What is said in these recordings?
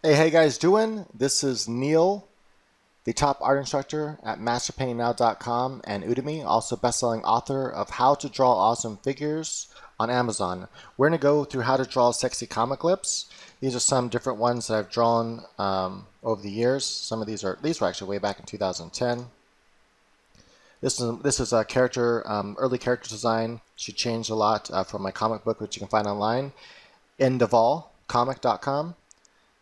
Hey, how you guys doing? This is Neil, the top art instructor at masterpaintingnow.com and Udemy, also best-selling author of How to Draw Awesome Figures on Amazon. We're going to go through how to draw sexy comic lips. These are some different ones that I've drawn over the years. Some of these were actually way back in 2010. This is a character, early character design. She changed a lot from my comic book, which you can find online, endofallcomic.com.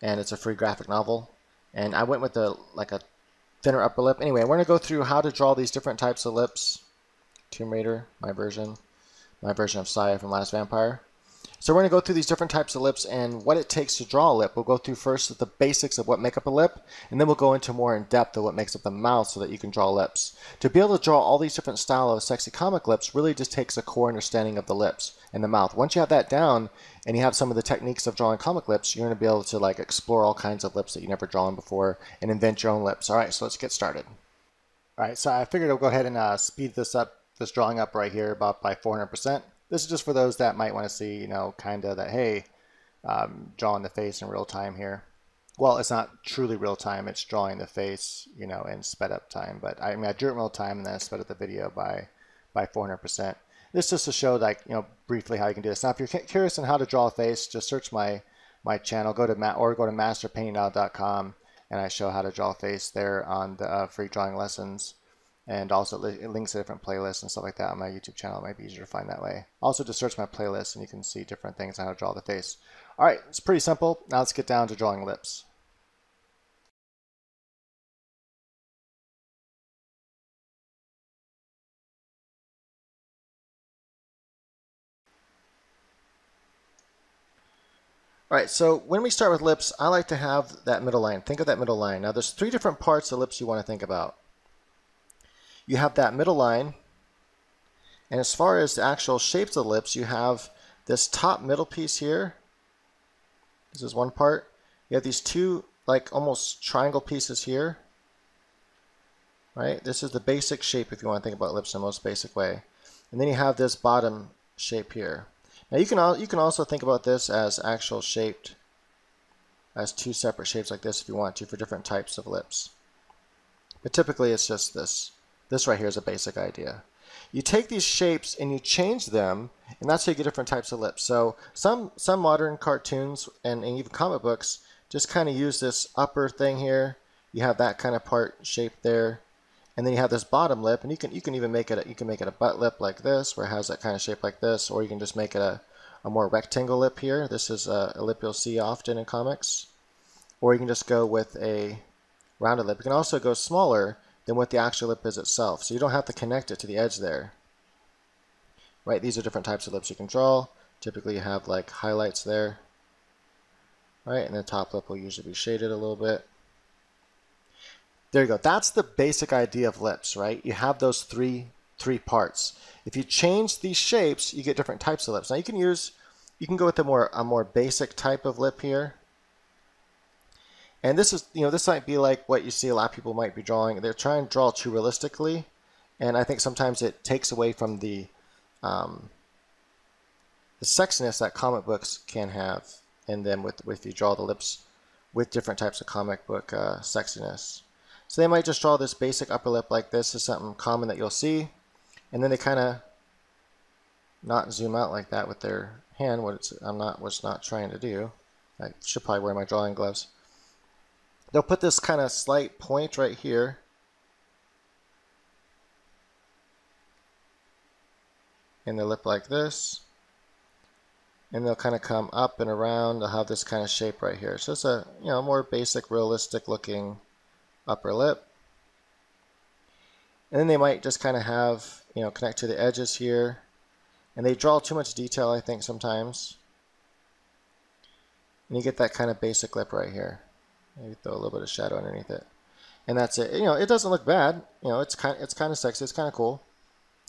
And it's a free graphic novel. And I went with a thinner upper lip. Anyway, we're going to go through how to draw these different types of lips. Tomb Raider, my version of Saya from Last Vampire. So we're going to go through these different types of lips and what it takes to draw a lip. We'll go through first the basics of what make up a lip, and then we'll go into more in depth of what makes up the mouth so that you can draw lips. To be able to draw all these different styles of sexy comic lips really just takes a core understanding of the lips and the mouth. Once you have that down and you have some of the techniques of drawing comic lips, you're going to be able to explore all kinds of lips that you never drawn before and invent your own lips. All right, so let's get started. All right, so I figured I'll go ahead and speed this drawing up right here about by 400%. This is just for those that might want to see, kind of that, hey, drawing the face in real time here. Well, it's not truly real time. It's drawing the face, in sped up time. But I drew it in real time and then I sped up the video by 400%. This is just to show, briefly how you can do this. Now, if you're curious on how to draw a face, just search my channel, go to masterpaintingnow.com, and I show how to draw a face there on the free drawing lessons. And also it links to different playlists and stuff like that on my YouTube channel. It might be easier to find that way. Also, just search my playlist and you can see different things on how to draw the face. All right, it's pretty simple. Now let's get down to drawing lips. All right, so when we start with lips, I like to have that middle line. Think of that middle line. Now, there's three different parts of lips you want to think about. You have that middle line, and as far as the actual shapes of the lips, you have this top middle piece here. This is one part. You have these two almost triangle pieces here. Right? This is the basic shape if you want to think about lips in the most basic way. And then you have this bottom shape here. Now you can also think about this as actual shaped as two separate shapes like this if you want to for different types of lips. But typically it's just this. This right here is a basic idea. You take these shapes and you change them, and that's how you get different types of lips. So some modern cartoons and even comic books just kind of use this upper thing here. You have that kind of part shaped there, and then you have this bottom lip, and you can even make it a butt lip like this, where it has that kind of shape like this, or you can just make it a more rectangle lip here. This is a lip you'll see often in comics, or you can just go with a rounded lip. You can also go smaller than what the actual lip is itself. So you don't have to connect it to the edge there. Right, these are different types of lips you can draw. Typically you have highlights there. Right, and the top lip will usually be shaded a little bit. There you go. That's the basic idea of lips, right? You have those three parts. If you change these shapes, you get different types of lips. Now you can go with a more basic type of lip here. And this is, this might be like what you see a lot of people might be drawing. They're trying to draw too realistically, and I think sometimes it takes away from the sexiness that comic books can have in them if you draw the lips with different types of comic book sexiness. So they might just draw this basic upper lip like this. Is something common that you'll see, and then they kind of not zoom out like that with their hand. What it's not trying to do. I should probably wear my drawing gloves. They'll put this kind of slight point right here. In the lip like this. And they'll kind of come up and around. They'll have this kind of shape right here. So it's a more basic, realistic looking upper lip. And then they might just kind of have, connect to the edges here. And they draw too much detail, I think, sometimes. And you get that kind of basic lip right here. Maybe throw a little bit of shadow underneath it, and that's it. It doesn't look bad. It's kind of sexy. It's kind of cool.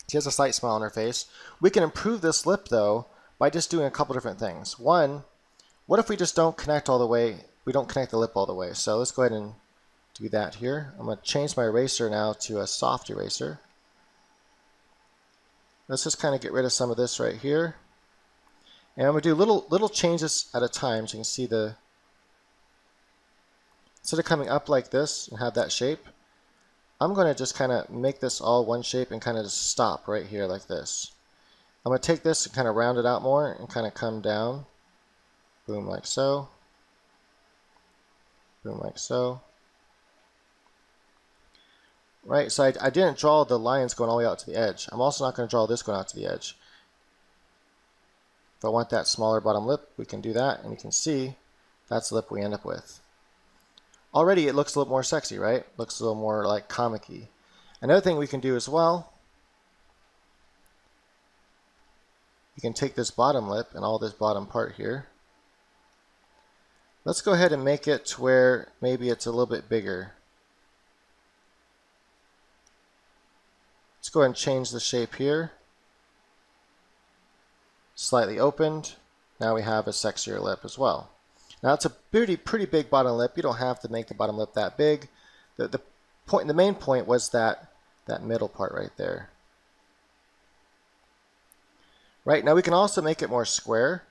She has a slight smile on her face. We can improve this lip though by just doing a couple different things. One, what if we just don't connect all the way? We don't connect the lip all the way. So let's go ahead and do that here. I'm going to change my eraser now to a soft eraser. Let's just kind of get rid of some of this right here. And I'm going to do little changes at a time so you can see the instead of coming up like this and have that shape, I'm going to just kind of make this all one shape and kind of just stop right here like this. I'm going to take this and kind of round it out more and kind of come down. Boom, like so. Boom, like so. Right, so I didn't draw the lines going all the way out to the edge. I'm also not going to draw this going out to the edge. If I want that smaller bottom lip, we can do that, and you can see that's the lip we end up with. Already it looks a little more sexy, right? Looks a little more like comic-y. Another thing we can do as well, you can take this bottom lip and all this bottom part here. Let's go ahead and make it to where maybe it's a little bit bigger. Let's go ahead and change the shape here. Slightly opened. Now we have a sexier lip as well. Now it's a pretty big bottom lip. You don't have to make the bottom lip that big. The main point was that middle part right there. Right, now we can also make it more square.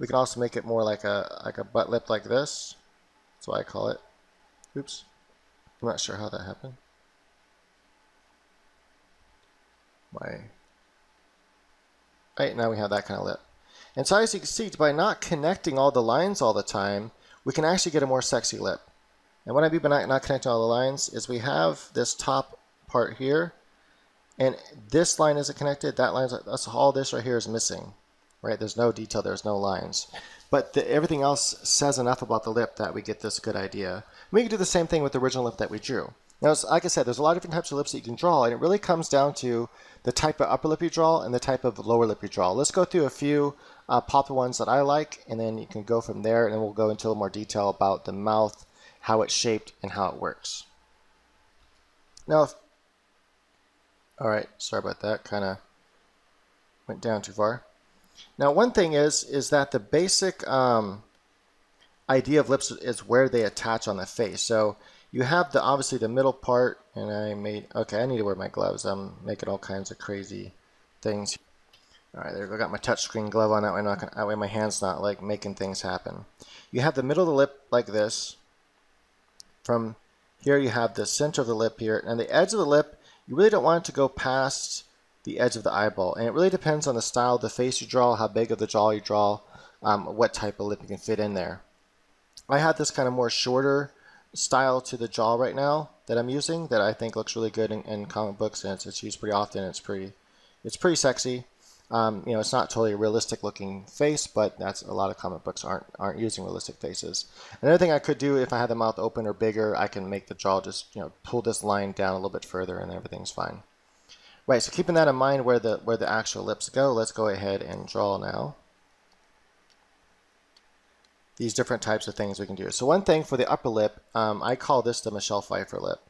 We can also make it more like a butt lip like this. That's what I call it. Oops. I'm not sure how that happened. Right, now we have that kind of lip. And so as you can see, by not connecting all the lines all the time, we can actually get a more sexy lip. And what I mean by not connecting all the lines is we have this top part here, and this line isn't connected, that line's, that's all this right here is missing. Right, there's no detail, there's no lines. But everything else says enough about the lip that we get this good idea. We can do the same thing with the original lip that we drew. Now, like I said, there's a lot of different types of lips that you can draw, and it really comes down to the type of upper lip you draw and the type of lower lip you draw. Let's go through a few popular ones that I like, and then you can go from there, and then we'll go into a little more detail about the mouth, how it's shaped, and how it works. Now, alright, sorry about that, kind of went down too far. Now, one thing is that the basic idea of lips is where they attach on the face. So you have obviously the middle part, and I need to wear my gloves. I'm making all kinds of crazy things. All right, there we go. I got my touchscreen glove on. That way my hand's not like making things happen. You have the middle of the lip like this. From here you have the center of the lip here, and the edge of the lip, you really don't want it to go past the edge of the eyeball. And it really depends on the style of the face you draw, how big of the jaw you draw, what type of lip you can fit in there. I have this kind of more shorter style to the jaw right now that I'm using that I think looks really good in comic books, and it's used pretty often. It's pretty sexy. It's not totally a realistic looking face, but that's a lot of comic books aren't using realistic faces. Another thing I could do if I had the mouth open or bigger, I can make the jaw just pull this line down a little bit further, and everything's fine. Right, so keeping that in mind where the actual lips go, let's go ahead and draw now. These different types of things we can do. So one thing for the upper lip, I call this the Michelle Pfeiffer lip.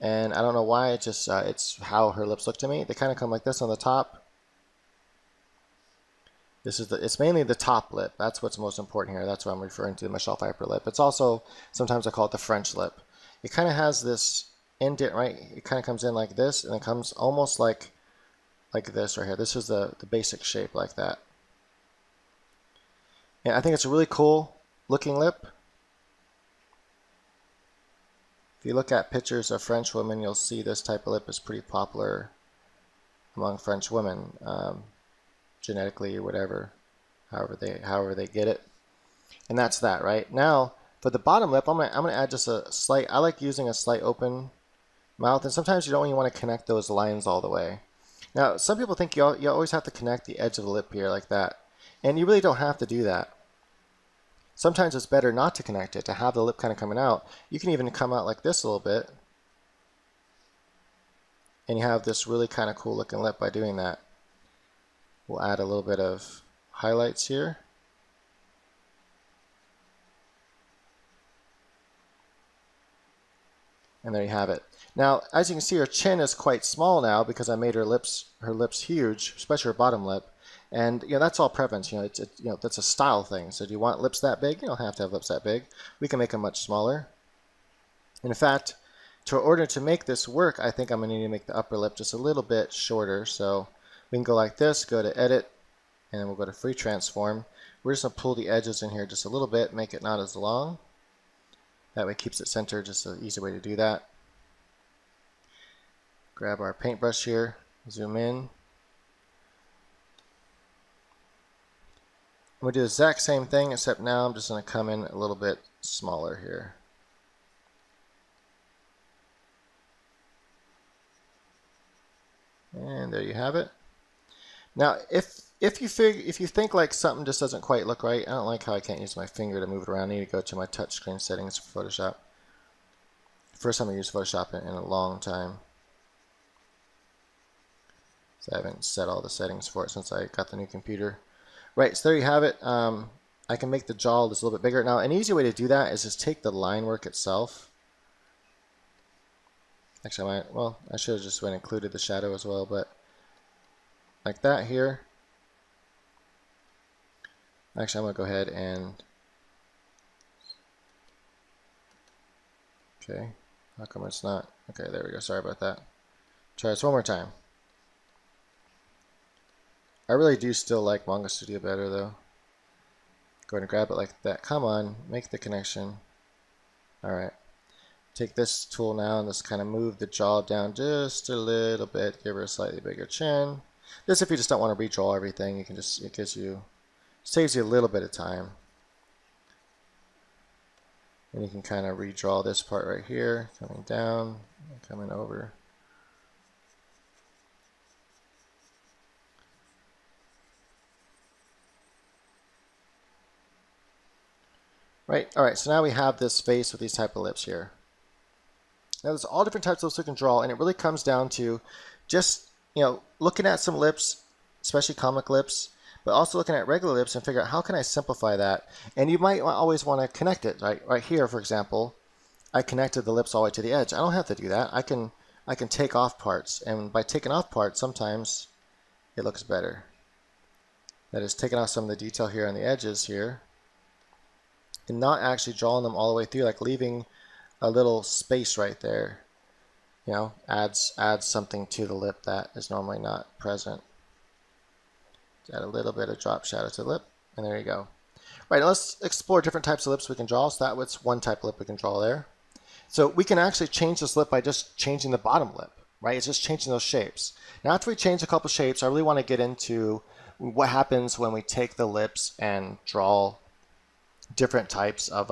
And I don't know why, it's how her lips look to me. They kind of come like this on the top. It's mainly the top lip. That's what's most important here. That's what I'm referring to, the Michelle Pfeiffer lip. It's also, sometimes I call it the French lip. It kind of has this indent, right? It kind of comes in like this, and it comes almost like this right here. This is the basic shape like that. And I think it's a really cool looking lip. If you look at pictures of French women, you'll see this type of lip is pretty popular among French women, genetically or whatever, however they get it. And that's that, right? Now, for the bottom lip, I'm gonna add just a slight. I like using a slight open mouth, and sometimes you don't even want to connect those lines all the way. Now, some people think you always have to connect the edge of the lip here like that, and you really don't have to do that. Sometimes it's better not to connect it, to have the lip kind of coming out. You can even come out like this a little bit, and you have this really kind of cool looking lip by doing that. We'll add a little bit of highlights here. And there you have it. Now, as you can see, her chin is quite small now because I made her lips huge, especially her bottom lip. And that's all preference. That's a style thing. So do you want lips that big? You don't have to have lips that big. We can make them much smaller. In fact, in order to make this work, I think I'm going to need to make the upper lip just a little bit shorter. So we can go like this, go to Edit, and then we'll go to Free Transform. We're just going to pull the edges in here just a little bit, make it not as long. That way it keeps it centered, just an easy way to do that. Grab our paintbrush here, zoom in. I'm going to do the exact same thing, except now I'm just going to come in a little bit smaller here. And there you have it. Now, if you think like something just doesn't quite look right, I don't like how I can't use my finger to move it around. I need to go to my touchscreen settings for Photoshop. First time I use Photoshop in a long time. So I haven't set all the settings for it since I got the new computer. Right, so there you have it. I can make the jaw just a little bit bigger. Now, an easy way to do that is just take the line work itself. Actually, I should have just went and included the shadow as well, but like that here. Actually, I'm going to go ahead and... Okay, how come it's not? Okay, there we go. Sorry about that. Try this one more time. I really do still like Manga Studio better though. Go ahead and grab it like that. Come on, make the connection. Alright. Take this tool now and just kind of move the jaw down just a little bit. Give her a slightly bigger chin. This if you just don't want to redraw everything, you can just, saves you a little bit of time. And you can kind of redraw this part right here, coming down, coming over. Right, alright, so now we have this face with these type of lips here. Now there's all different types of lips we can draw, and it really comes down to just, looking at some lips, especially comic lips, but also looking at regular lips and figure out how can I simplify that. And you might always want to connect it, right here, for example, I connected the lips all the way to the edge. I don't have to do that. I can take off parts, and by taking off parts, sometimes it looks better. That is, taking off some of the detail here on the edges here, and not actually drawing them all the way through, like leaving a little space right there, adds something to the lip that is normally not present. Add a little bit of drop shadow to the lip, and there you go. Right, now let's explore different types of lips we can draw. So that was one type of lip we can draw there. So we can actually change this lip by just changing the bottom lip, right? It's just changing those shapes. Now after we change a couple shapes, I really want to get into what happens when we take the lips and draw different types of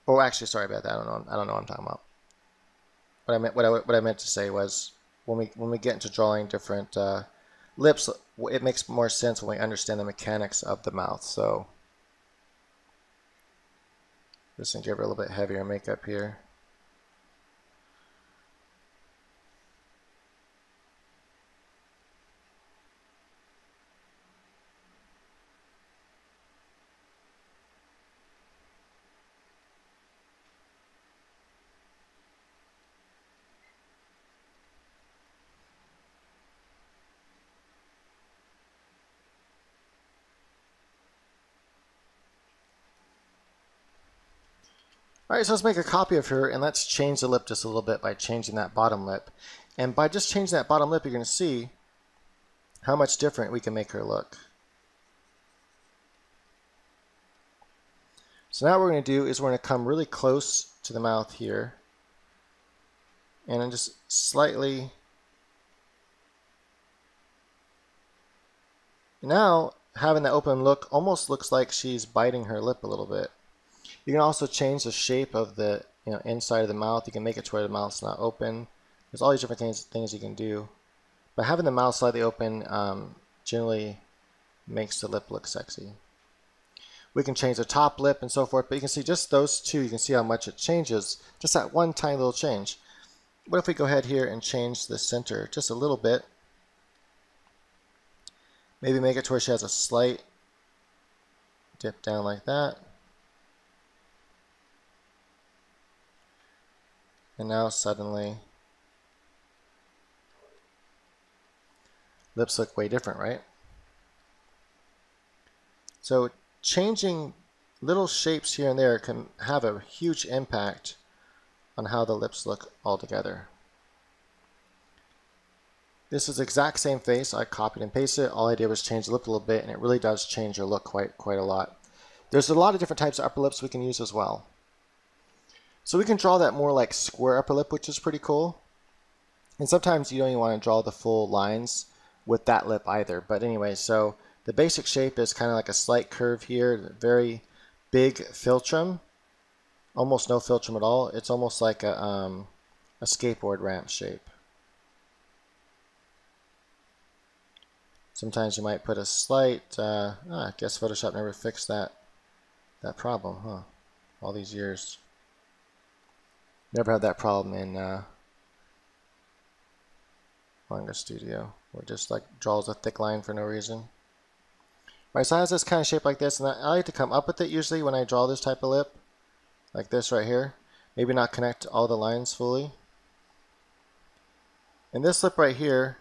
oh, actually, sorry about that. I don't know what I'm talking about. What I meant to say was when we get into drawing different lips, it makes more sense when we understand the mechanics of the mouth. So just gonna give her a little bit heavier makeup here. Alright, so let's make a copy of her, and let's change the lip just a little bit by changing that bottom lip. And by just changing that bottom lip, you're going to see how much different we can make her look. So now what we're going to do is we're going to come really close to the mouth here, and then just slightly. Now, having that open look almost looks like she's biting her lip a little bit. You can also change the shape of the inside of the mouth. You can make it to where the mouth's not open. There's all these different things you can do. But having the mouth slightly open generally makes the lip look sexy. We can change the top lip and so forth, but you can see just those two, you can see how much it changes. Just that one tiny little change. What if we go ahead here and change the center just a little bit? Maybe make it to where she has a slight dip down like that. And now suddenly, lips look way different, right? So changing little shapes here and there can have a huge impact on how the lips look altogether. This is the exact same face. I copied and pasted it. All I did was change the lip a little bit, and it really does change your look quite a lot. There's a lot of different types of upper lips we can use as well. So we can draw that more like square upper lip, which is pretty cool. And sometimes you don't even want to draw the full lines with that lip either. But anyway, so the basic shape is kind of like a slight curve here, very big philtrum, almost no philtrum at all. It's almost like a skateboard ramp shape. Sometimes you might put a slight, I guess Photoshop never fixed that problem, huh? All these years. Never had that problem in Manga Studio, where it just like draws a thick line for no reason. Right, so it has this kind of shape like this, and I like to come up with it usually when I draw this type of lip, like this right here. Maybe not connect all the lines fully. And this lip right here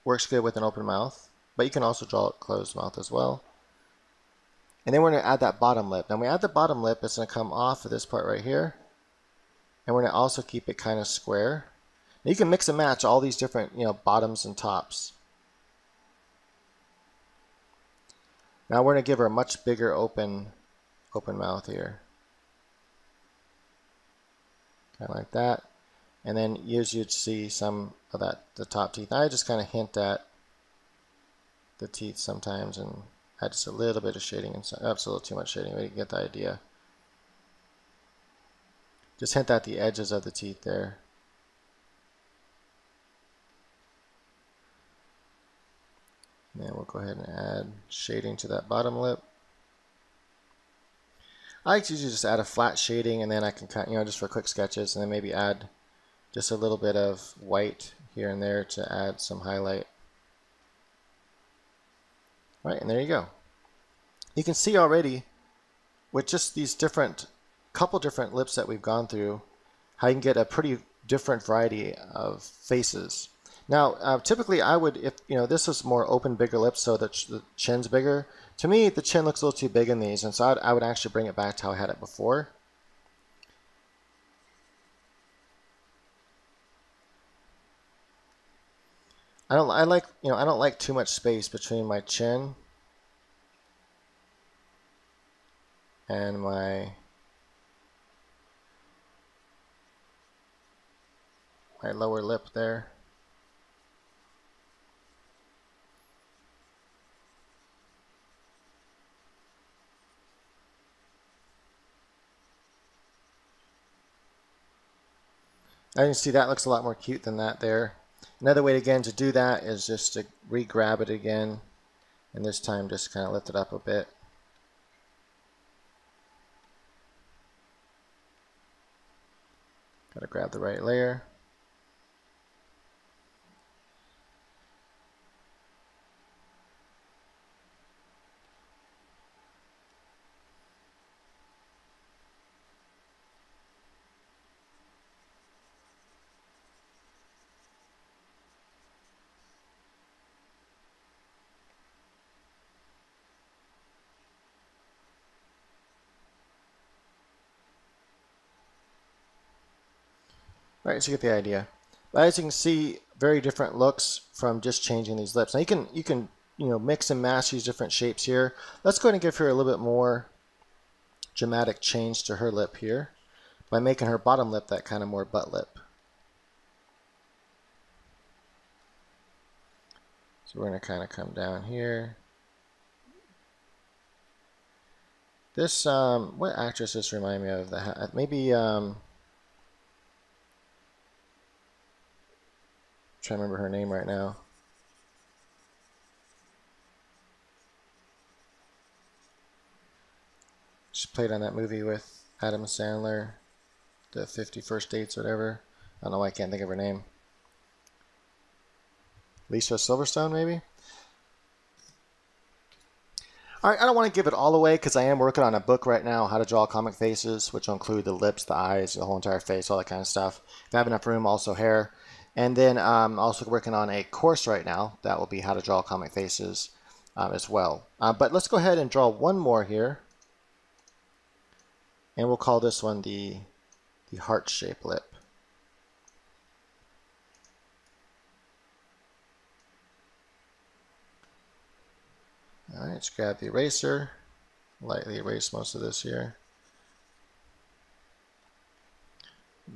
works good with an open mouth, but you can also draw a closed mouth as well. And then we're going to add that bottom lip. Now when we add the bottom lip, it's going to come off of this part right here, and we're going to also keep it kind of square. Now you can mix and match all these different, bottoms and tops. Now we're going to give her a much bigger open mouth here. Kind of like that. And then you'd see some of the top teeth. I just kind of hint at the teeth sometimes and add just a little bit of shading. That's a little too much shading, but you get the idea. Just hint at the edges of the teeth there. And then we'll go ahead and add shading to that bottom lip. I like to usually just add a flat shading, and then I can kind just for quick sketches, and then maybe add just a little bit of white here and there to add some highlight. Right, and there you go. You can see already with just these couple different lips that we've gone through, how you can get a pretty different variety of faces. Now, typically I would, if this is more open, bigger lips, so that the chin's bigger. To me, the chin looks a little too big in these, and so I would actually bring it back to how I had it before. I don't like too much space between my chin and my lower lip there. As you can see, that looks a lot more cute than that there. Another way again to do that is just to re-grab it again, and this time just kind of lift it up a bit. Got to grab the right layer. Right, so you get the idea. But as you can see, very different looks from just changing these lips. Now you can mix and match these different shapes here. Let's go ahead and give her a little bit more dramatic change to her lip here by making her bottom lip that kind of more butt lip. So we're going to kind of come down here. This, what actress does this remind me of? Maybe, trying to remember her name right now. She played on that movie with Adam Sandler, the 50 First Dates or whatever. I don't know why I can't think of her name. Lisa Silverstone, maybe? Alright, I don't want to give it all away because I am working on a book right now, How to Draw Comic Faces, which will include the lips, the eyes, the whole entire face, all that kind of stuff. If I have enough room, also hair. And then I'm also working on a course right now that will be how to draw comic faces as well. But let's go ahead and draw one more here. And we'll call this one the heart-shaped lip. All right, let's grab the eraser. lightly erase most of this here.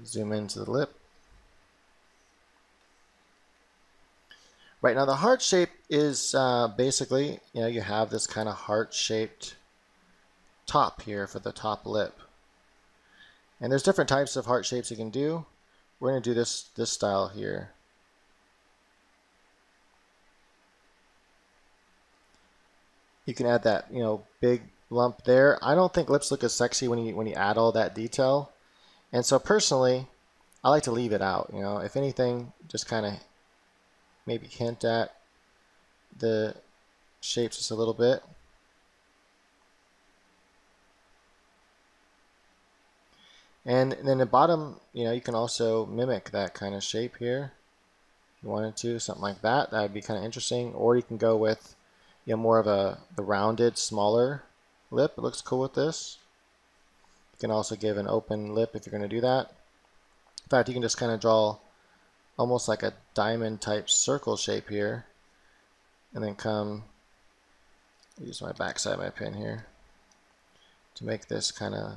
Zoom into the lip. Right, now the heart shape is basically, you have this kind of heart-shaped top here for the top lip. And there's different types of heart shapes you can do. We're going to do this style here. You can add that, big lump there. I don't think lips look as sexy when you add all that detail. And so personally, I like to leave it out. If anything, just kind of maybe hint at the shapes just a little bit. And then the bottom, you can also mimic that kind of shape here. If you wanted to, something like that. That would be kind of interesting. Or you can go with, more of the rounded, smaller lip. It looks cool with this. You can also give an open lip if you're going to do that. In fact, you can just kind of draw almost like a diamond type circle shape here, and then use my backside of my pen here to make this kind of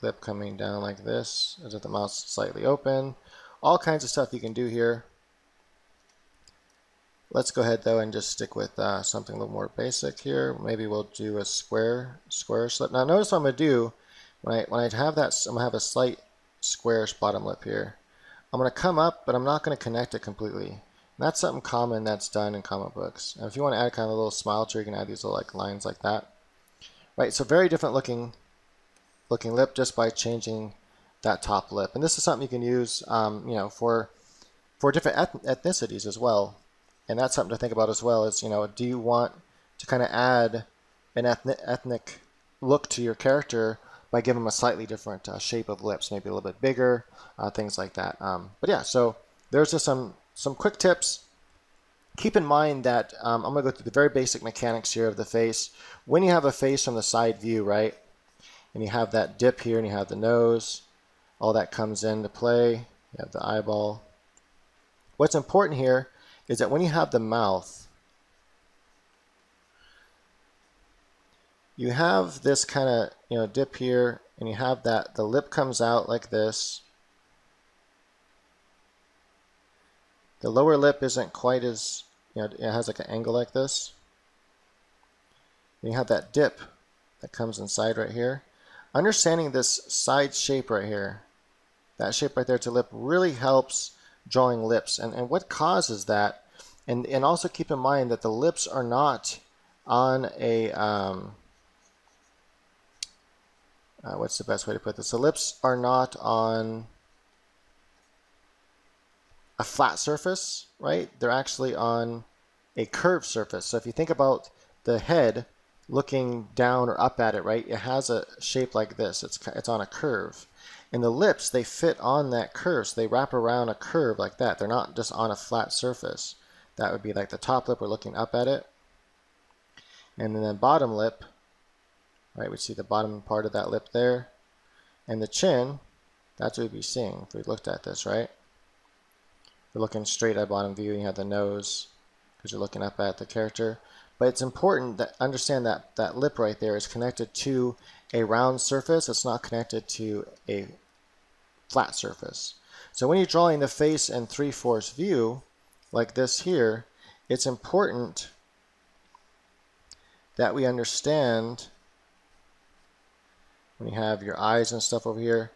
lip coming down like this, as if the mouth's slightly open. All kinds of stuff you can do here. Let's go ahead though and just stick with something a little more basic here. Maybe we'll do a square lip. Now notice what I'm going to do when I have that. I'm going to have a slight squarish bottom lip here. I'm going to come up, but I'm not going to connect it completely. And that's something common that's done in comic books. And if you want to add kind of a little smile to it, you can add these little lines like that. Right, so very different looking lip just by changing that top lip. And this is something you can use, for different ethnicities as well. And that's something to think about as well. Is do you want to kind of add an ethnic look to your character by giving them a slightly different shape of lips, maybe a little bit bigger, things like that. But yeah, so there's just some quick tips. Keep in mind that I'm going to go through the very basic mechanics here of the face. When you have a face from the side view, right, and you have that dip here and you have the nose, all that comes into play. You have the eyeball. What's important here is that when you have the mouth, you have this kind of dip here, and you have that the lip comes out like this. The lower lip isn't quite as, it has like an angle like this. And you have that dip that comes inside right here. Understanding this side shape right here, that shape right there to lip, really helps drawing lips. And what causes that, and also keep in mind that the lips are not on a, what's the best way to put this? The lips are not on a flat surface, right? They're actually on a curved surface. So if you think about the head looking down or up at it, right, it has a shape like this. It's on a curve. And the lips, they fit on that curve, so they wrap around a curve like that. They're not just on a flat surface. That would be like the top lip, we're looking up at it. And then the bottom lip, right, we see the bottom part of that lip there. And the chin, that's what we'd be seeing if we looked at this, right? We're looking straight at bottom view, and you have the nose because you're looking up at the character. But it's important to understand that that lip right there is connected to a round surface. It's not connected to a flat surface. So when you're drawing the face in 3/4 view, like this here, it's important that we understand when you have your eyes and stuff over here,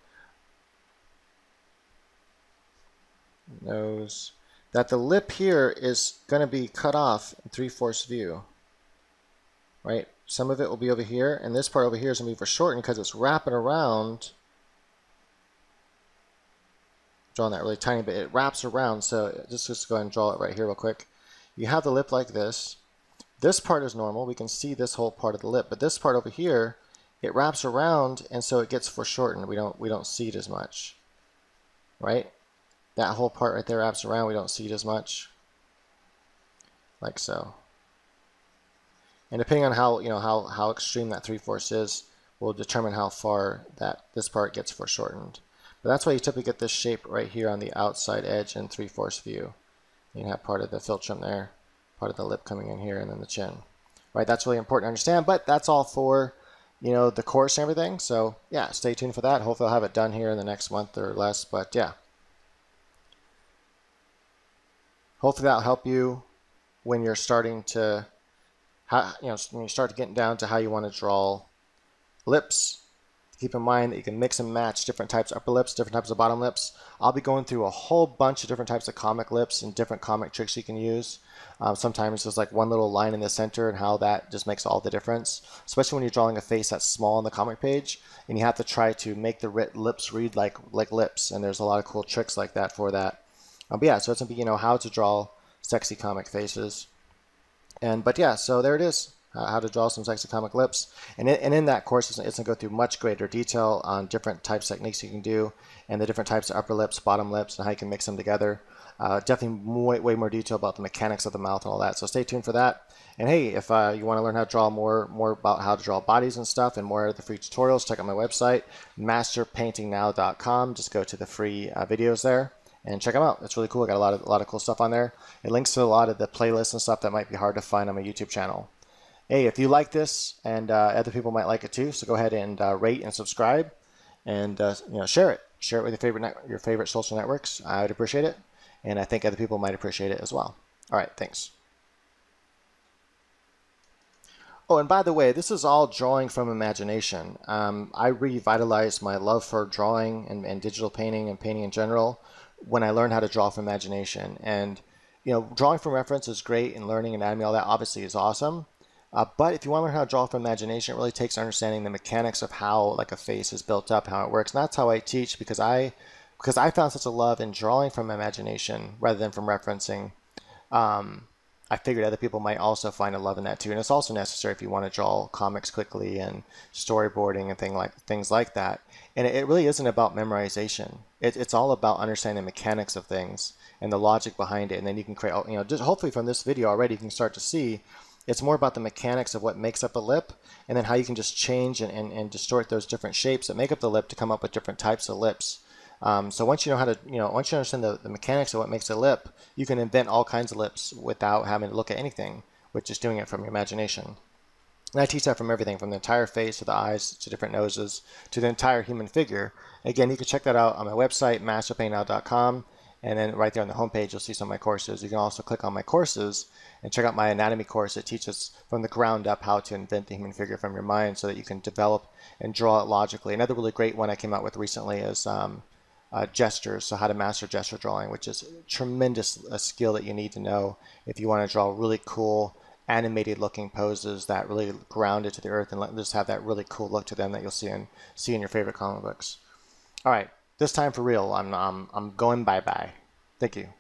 nose, that the lip here is going to be cut off in 3/4 view, right? Some of it will be over here, and this part over here is going to be foreshortened because it's wrapping around. Drawing that really tiny bit, it wraps around. So just go ahead and draw it right here real quick. You have the lip like this. This part is normal. We can see this whole part of the lip, but this part over here, it wraps around, and so it gets foreshortened. We don't see it as much, right? That whole part right there wraps around. We don't see it as much, like so. And depending on how how extreme that 3/4 is, will determine how far that this part gets foreshortened. But that's why you typically get this shape right here on the outside edge in 3/4 view. You have part of the philtrum there, part of the lip coming in here, and then the chin. Right, that's really important to understand, but that's all for you know, the course and everything. So yeah, stay tuned for that. Hopefully I'll have it done here in the next month or less. But yeah, hopefully that'll help you when you're starting to, you know, when you start getting down to how you want to draw lips. Keep in mind that you can mix and match different types of upper lips, different types of bottom lips. I'll be going through a whole bunch of different types of comic lips and different comic tricks you can use. Sometimes there's like one little line in the center and how that just makes all the difference, especially when you're drawing a face that's small on the comic page and you have to try to make the lips read like lips, and there's a lot of cool tricks like that for that. But yeah, so it's going to be, you know, how to draw sexy comic faces. But yeah, so there it is. How to draw some sexy comic lips. And in that course, it's going to go through much greater detail on different types of techniques you can do and the different types of upper lips, bottom lips, and how you can mix them together. Definitely way more detail about the mechanics of the mouth and all that. So stay tuned for that. And hey, if you want to learn how to draw more about how to draw bodies and stuff and more of the free tutorials, check out my website, masterpaintingnow.com. Just go to the free videos there and check them out. It's really cool. I got a lot of cool stuff on there. It links to a lot of the playlists and stuff that might be hard to find on my YouTube channel. Hey, if you like this and other people might like it too, so go ahead and rate and subscribe, and you know, share it with your favorite social networks. I would appreciate it, and I think other people might appreciate it as well. All right, thanks. Oh, and by the way, this is all drawing from imagination. I revitalized my love for drawing and digital painting and painting in general when I learned how to draw from imagination. And you know, drawing from reference is great, and learning anatomy, all that obviously is awesome. But if you want to learn how to draw from imagination, it really takes understanding the mechanics of how like a face is built up, how it works. And that's how I teach, because I found such a love in drawing from imagination rather than from referencing. I figured other people might also find a love in that too. And it's also necessary if you want to draw comics quickly and storyboarding and things like that. And it really isn't about memorization. It's all about understanding the mechanics of things and the logic behind it. And then you can create, you know, just hopefully from this video already, you can start to see it's more about the mechanics of what makes up a lip, and then how you can just change and distort those different shapes that make up the lip to come up with different types of lips. So once you know how to, once you understand the mechanics of what makes a lip, you can invent all kinds of lips without having to look at anything, with just doing it from your imagination. And I teach that from everything, from the entire face to the eyes to different noses to the entire human figure. Again, you can check that out on my website, masterpaintingnow.com. And then right there on the homepage, you'll see some of my courses. You can also click on my courses and check out my anatomy course. It teaches from the ground up how to invent the human figure from your mind so that you can develop and draw it logically. Another really great one I came out with recently is gestures, so how to master gesture drawing, which is a tremendous skill that you need to know if you want to draw really cool animated looking poses that really ground it to the earth and just have that really cool look to them that you'll see in your favorite comic books. All right. This time for real, I'm going bye-bye. Thank you.